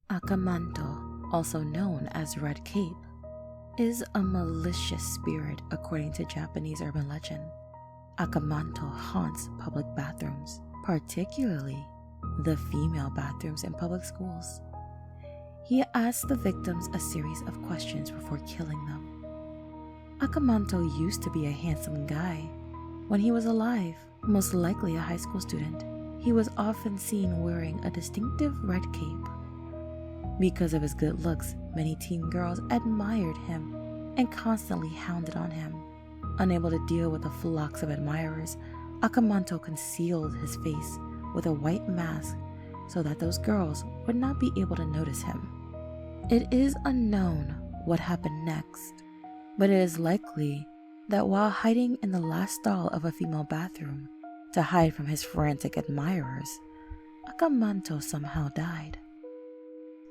Aka Manto, also known as Red Cape, is a malicious spirit according to Japanese urban legend. Aka Manto haunts public bathrooms, particularly the female bathrooms in public schools. He asks the victims a series of questions before killing them. Aka Manto used to be a handsome guy. When he was alive, most likely a high school student, he was often seen wearing a distinctive red cape. Because of his good looks, many teen girls admired him and constantly hounded on him. Unable to deal with the flocks of admirers, Aka Manto concealed his face with a white mask so that those girls would not be able to notice him. It is unknown what happened next, but it is likely that while hiding in the last stall of a female bathroom to hide from his frantic admirers, Aka Manto somehow died.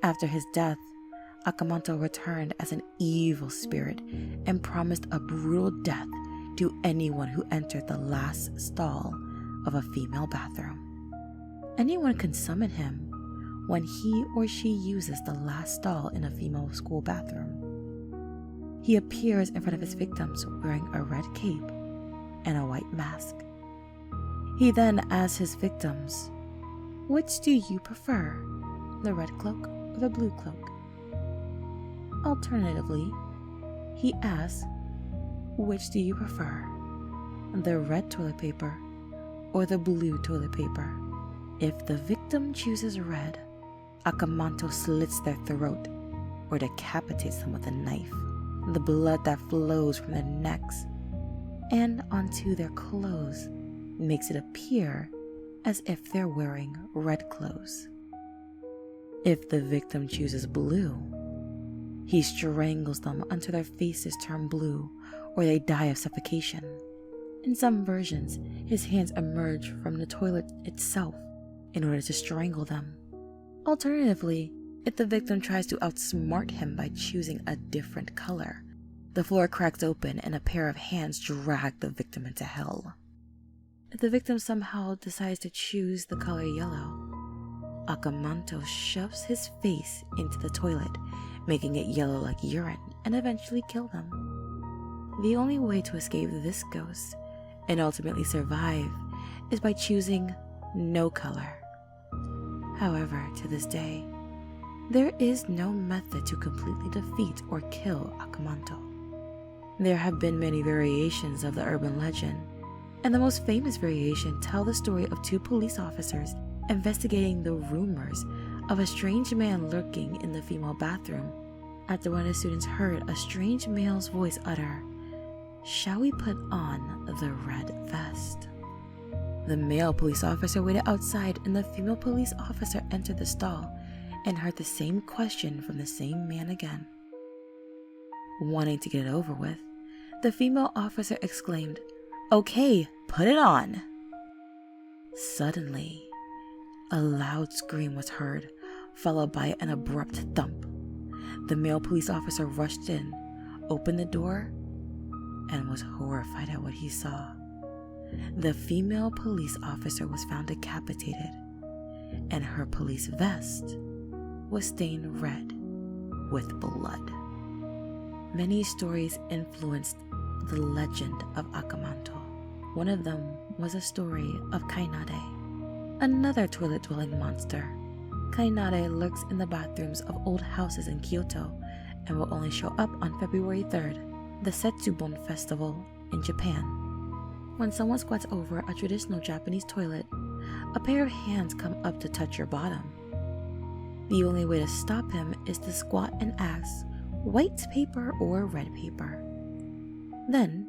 After his death, Aka Manto returned as an evil spirit and promised a brutal death to anyone who entered the last stall of a female bathroom. Anyone can summon him when he or she uses the last stall in a female school bathroom. He appears in front of his victims wearing a red cape and a white mask. He then asks his victims, "Which do you prefer, the red cloak or the blue cloak?" Alternatively, he asks, "Which do you prefer, the red toilet paper or the blue toilet paper?" If the victim chooses red, Aka Manto slits their throat or decapitates them with a knife. The blood that flows from their necks and onto their clothes makes it appear as if they're wearing red clothes. If the victim chooses blue, he strangles them until their faces turn blue or they die of suffocation. In some versions, his hands emerge from the toilet itself in order to strangle them. Alternatively, if the victim tries to outsmart him by choosing a different color, the floor cracks open and a pair of hands drag the victim into hell. If the victim somehow decides to choose the color yellow, Aka Manto shoves his face into the toilet, making it yellow like urine, and eventually kill them. The only way to escape this ghost and ultimately survive is by choosing no color. However, to this day, there is no method to completely defeat or kill Aka Manto. There have been many variations of the urban legend, and the most famous variation tell the story of two police officers investigating the rumors of a strange man lurking in the female bathroom after one of the students heard a strange male's voice utter, "Shall we put on the red vest?" The male police officer waited outside and the female police officer entered the stall and heard the same question from the same man again. Wanting to get it over with, the female officer exclaimed, "Okay, put it on." Suddenly, a loud scream was heard, followed by an abrupt thump. The male police officer rushed in, opened the door, and was horrified at what he saw. The female police officer was found decapitated, and her police vest was stained red with blood. Many stories influenced the legend of Aka Manto. One of them was a story of Kainade, another toilet-dwelling monster. Kainade lurks in the bathrooms of old houses in Kyoto and will only show up on February 3rd, the Setsubun festival in Japan. When someone squats over a traditional Japanese toilet, a pair of hands come up to touch your bottom. The only way to stop him is to squat and ask, "White paper or red paper?" Then,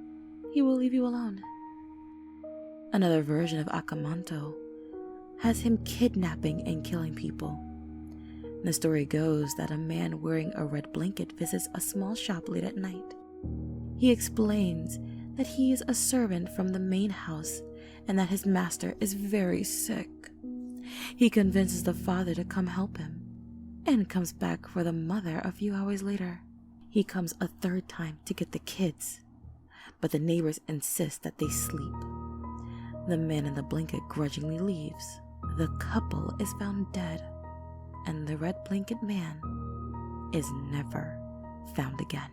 he will leave you alone. Another version of Aka Manto has him kidnapping and killing people. The story goes that a man wearing a red blanket visits a small shop late at night. He explains that he is a servant from the main house and that his master is very sick. He convinces the father to come help him and comes back for the mother a few hours later. He comes a third time to get the kids, but the neighbors insist that they sleep. The man in the blanket grudgingly leaves. The couple is found dead, and the red blanket man is never found again.